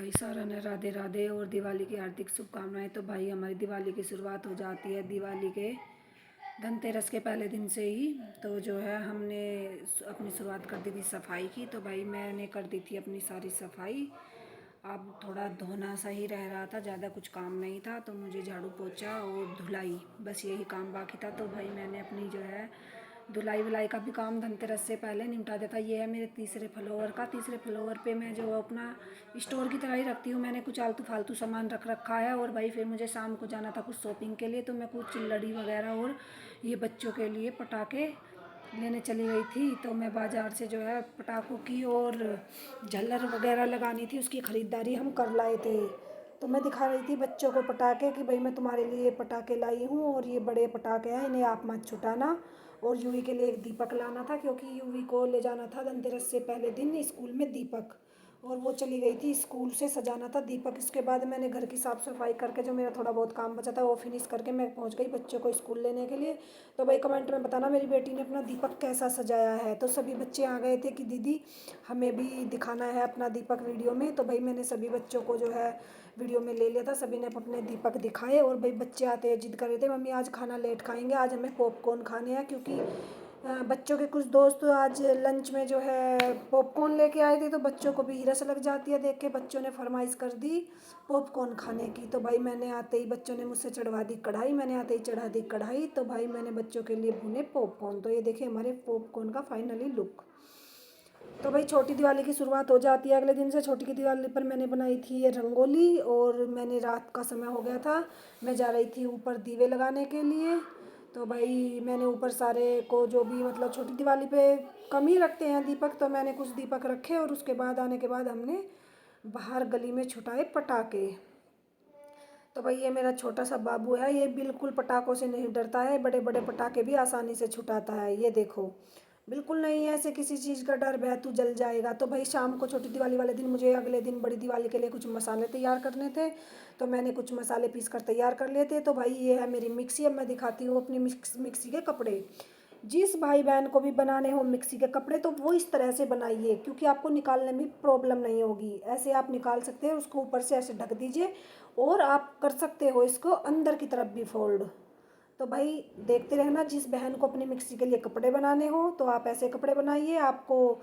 भाई सारा ने राधे राधे और दिवाली की हार्दिक शुभकामनाएं। तो भाई हमारी दिवाली की शुरुआत हो जाती है दिवाली के धनतेरस के पहले दिन से ही। तो जो है हमने अपनी शुरुआत कर दी थी सफाई की। तो भाई मैंने कर दी थी अपनी सारी सफाई। अब थोड़ा धोना सा ही रह रहा था, ज़्यादा कुछ काम नहीं था। तो मुझे झाड़ू पोछा और धुलाई, बस यही काम बाकी था। तो भाई मैंने अपनी जो है धुलाई वुलाई का भी काम धनतेरस से पहले निपटा देता। ये है मेरे तीसरे फ्लोर का। तीसरे फ्लोर पे मैं जो अपना स्टोर की तरह ही रखती हूँ। मैंने कुछ आलतू फालतू सामान रख रखा है। और भाई फिर मुझे शाम को जाना था कुछ शॉपिंग के लिए, तो मैं कुछ लड़ी वगैरह और ये बच्चों के लिए पटाखे लेने चली गई थी। तो मैं बाज़ार से जो है पटाखों की और झल्लर वगैरह लगानी थी, उसकी ख़रीदारी हम कर लाए थे। तो मैं दिखा रही थी बच्चों को पटाखे कि भाई मैं तुम्हारे लिए पटाखे लाई हूँ और ये बड़े पटाखे हैं, इन्हें आप मत छुटाना। और यूवी के लिए एक दीपक लाना था, क्योंकि यूवी को ले जाना था धनतेरस से पहले दिन स्कूल में दीपक। और वो चली गई थी स्कूल से, सजाना था दीपक। इसके बाद मैंने घर की साफ़ सफाई करके जो मेरा थोड़ा बहुत काम बचा था वो फिनिश करके मैं पहुंच गई बच्चों को स्कूल लेने के लिए। तो भाई कमेंट में बताना मेरी बेटी ने अपना दीपक कैसा सजाया है। तो सभी बच्चे आ गए थे कि दीदी हमें भी दिखाना है अपना दीपक वीडियो में। तो भाई मैंने सभी बच्चों को जो है वीडियो में ले लिया था, सभी ने अपने दीपक दिखाए। और भाई बच्चे आते हैं जिद कर रहे थे मम्मी आज खाना लेट खाएंगे, आज हमें पॉपकॉर्न खाने हैं। क्योंकि बच्चों के कुछ दोस्त आज लंच में जो है पॉपकॉर्न लेके आए थे। तो बच्चों को भी हिरस लग जाती है देख के, बच्चों ने फरमाइश कर दी पॉपकॉर्न खाने की। तो भाई मैंने आते ही बच्चों ने मुझसे चढ़वा दी कढ़ाई, मैंने आते ही चढ़ा दी कढ़ाई। तो भाई मैंने बच्चों के लिए भुने पॉपकॉर्न। तो ये देखिए हमारे पॉपकॉर्न का फाइनली लुक। तो भाई छोटी दिवाली की शुरुआत हो जाती है अगले दिन से। छोटी की दिवाली पर मैंने बनाई थी ये रंगोली, और मैंने रात का समय हो गया था, मैं जा रही थी ऊपर दीवे लगाने के लिए। तो भाई मैंने ऊपर सारे को जो भी मतलब छोटी दिवाली पे कम ही रखते हैं दीपक, तो मैंने कुछ दीपक रखे। और उसके बाद आने के बाद हमने बाहर गली में छुटाए पटाखे। तो भाई ये मेरा छोटा सा बाबू है, ये बिल्कुल पटाखों से नहीं डरता है, बड़े बड़े पटाखे भी आसानी से छुटाता है। ये देखो बिल्कुल नहीं है ऐसे किसी चीज़ का डर भय, तू जल जाएगा। तो भाई शाम को छोटी दिवाली वाले दिन मुझे अगले दिन बड़ी दिवाली के लिए कुछ मसाले तैयार करने थे। तो मैंने कुछ मसाले पीस कर तैयार कर लिए थे। तो भाई ये है मेरी मिक्सी। अब मैं दिखाती हूँ अपनी मिक्सी के कपड़े। जिस भाई बहन को भी बनाने हो मिक्सी के कपड़े तो वो इस तरह से बनाइए, क्योंकि आपको निकालने में प्रॉब्लम नहीं होगी। ऐसे आप निकाल सकते हैं, उसको ऊपर से ऐसे ढक दीजिए। और आप कर सकते हो इसको अंदर की तरफ भी फोल्ड। तो भाई देखते रहना, जिस बहन को अपनी मिक्सी के लिए कपड़े बनाने हो तो आप ऐसे कपड़े बनाइए, आपको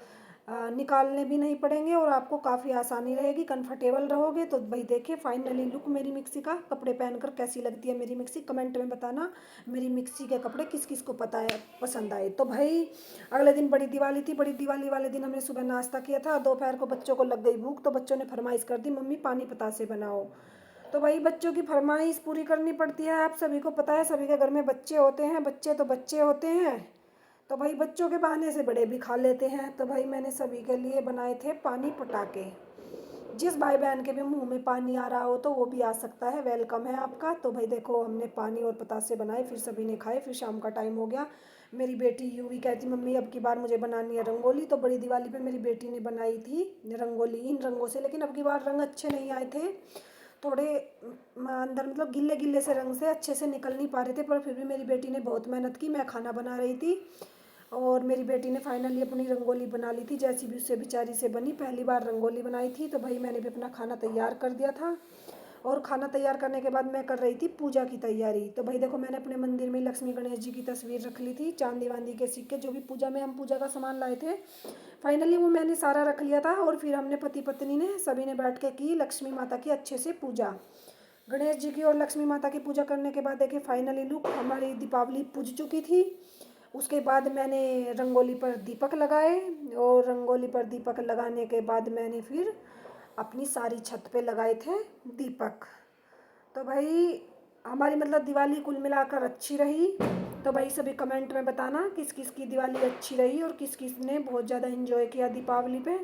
निकालने भी नहीं पड़ेंगे और आपको काफ़ी आसानी रहेगी, कंफर्टेबल रहोगे। तो भाई देखिए फाइनली लुक मेरी मिक्सी का। कपड़े पहनकर कैसी लगती है मेरी मिक्सी, कमेंट में बताना मेरी मिक्सी के कपड़े किस किस को पता है पसंद आए। तो भाई अगले दिन बड़ी दिवाली थी। बड़ी दिवाली वाले दिन हमने सुबह नाश्ता किया था, दोपहर को बच्चों को लग गई भूख, तो बच्चों ने फरमाइश कर दी मम्मी पानी पतासे बनाओ। तो भाई बच्चों की फरमाइश पूरी करनी पड़ती है, आप सभी को पता है, सभी के घर में बच्चे होते हैं, बच्चे तो बच्चे होते हैं। तो भाई बच्चों के बहाने से बड़े भी खा लेते हैं। तो भाई मैंने सभी के लिए बनाए थे पानी पटाखे। जिस भाई बहन के भी मुंह में पानी आ रहा हो तो वो भी आ सकता है, वेलकम है आपका। तो भाई देखो हमने पानी और पतासे बनाए, फिर सभी ने खाए, फिर शाम का टाइम हो गया। मेरी बेटी यूवी कहती मम्मी अब की बार मुझे बनानी है रंगोली। तो बड़ी दिवाली पे मेरी बेटी ने बनाई थी रंगोली इन रंगों से, लेकिन अब की बार रंग अच्छे नहीं आए थे, थोड़े अंदर मतलब गिल्ले गिल्ले से रंग से अच्छे से निकल नहीं पा रहे थे। पर फिर भी मेरी बेटी ने बहुत मेहनत की, मैं खाना बना रही थी और मेरी बेटी ने फाइनली अपनी रंगोली बना ली थी, जैसी भी उससे बेचारी से बनी, पहली बार रंगोली बनाई थी। तो भाई मैंने भी अपना खाना तैयार कर दिया था। और खाना तैयार करने के बाद मैं कर रही थी पूजा की तैयारी। तो भाई देखो मैंने अपने मंदिर में लक्ष्मी गणेश जी की तस्वीर रख ली थी, चांदी वांदी के सिक्के जो भी पूजा में हम पूजा का सामान लाए थे फाइनली वो मैंने सारा रख लिया था। और फिर हमने पति पत्नी ने सभी ने बैठ के की लक्ष्मी माता की अच्छे से पूजा, गणेश जी की और लक्ष्मी माता की पूजा करने के बाद देखिए फाइनली लुक हमारी दीपावली पूज चुकी थी। उसके बाद मैंने रंगोली पर दीपक लगाए, और रंगोली पर दीपक लगाने के बाद मैंने फिर अपनी सारी छत पे लगाए थे दीपक। तो भाई हमारी मतलब दिवाली कुल मिलाकर अच्छी रही। तो भाई सभी कमेंट में बताना किस किस की दिवाली अच्छी रही और किस किस ने बहुत ज़्यादा इन्जॉय किया दीपावली पे।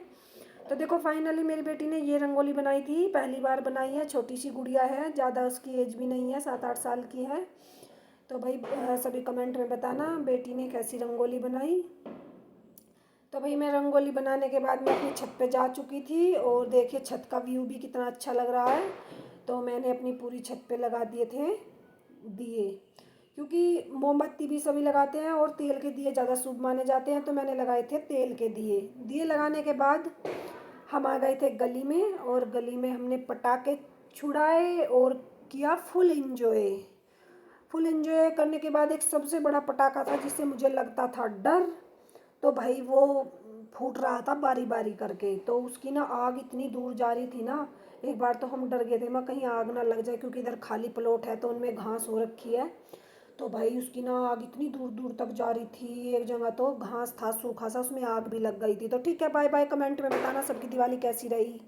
तो देखो फाइनली मेरी बेटी ने ये रंगोली बनाई थी, पहली बार बनाई है, छोटी सी गुड़िया है, ज़्यादा उसकी एज भी नहीं है, 7-8 साल की है। तो भाई सभी कमेंट में बताना बेटी ने कैसी रंगोली बनाई। तो भाई मैं रंगोली बनाने के बाद मैं अपनी छत पे जा चुकी थी, और देखिए छत का व्यू भी कितना अच्छा लग रहा है। तो मैंने अपनी पूरी छत पे लगा दिए थे दिए, क्योंकि मोमबत्ती भी सभी लगाते हैं और तेल के दिए ज़्यादा शुभ माने जाते हैं, तो मैंने लगाए थे तेल के दिए। दिए लगाने के बाद हम आ गए थे गली में और गली में हमने पटाखे छुड़ाए और किया फुल एंजॉय करने के बाद एक सबसे बड़ा पटाखा था जिससे मुझे लगता था डर। तो भाई वो फूट रहा था बारी बारी करके, तो उसकी ना आग इतनी दूर जा रही थी ना, एक बार तो हम डर गए थे मैं कहीं आग ना लग जाए, क्योंकि इधर खाली प्लॉट है तो उनमें घास हो रखी है। तो भाई उसकी ना आग इतनी दूर दूर तक जा रही थी, एक जगह तो घास था सूखा सा उसमें आग भी लग गई थी। तो ठीक है, बाय बाय। कमेंट में बताना सबकी दिवाली कैसी रही।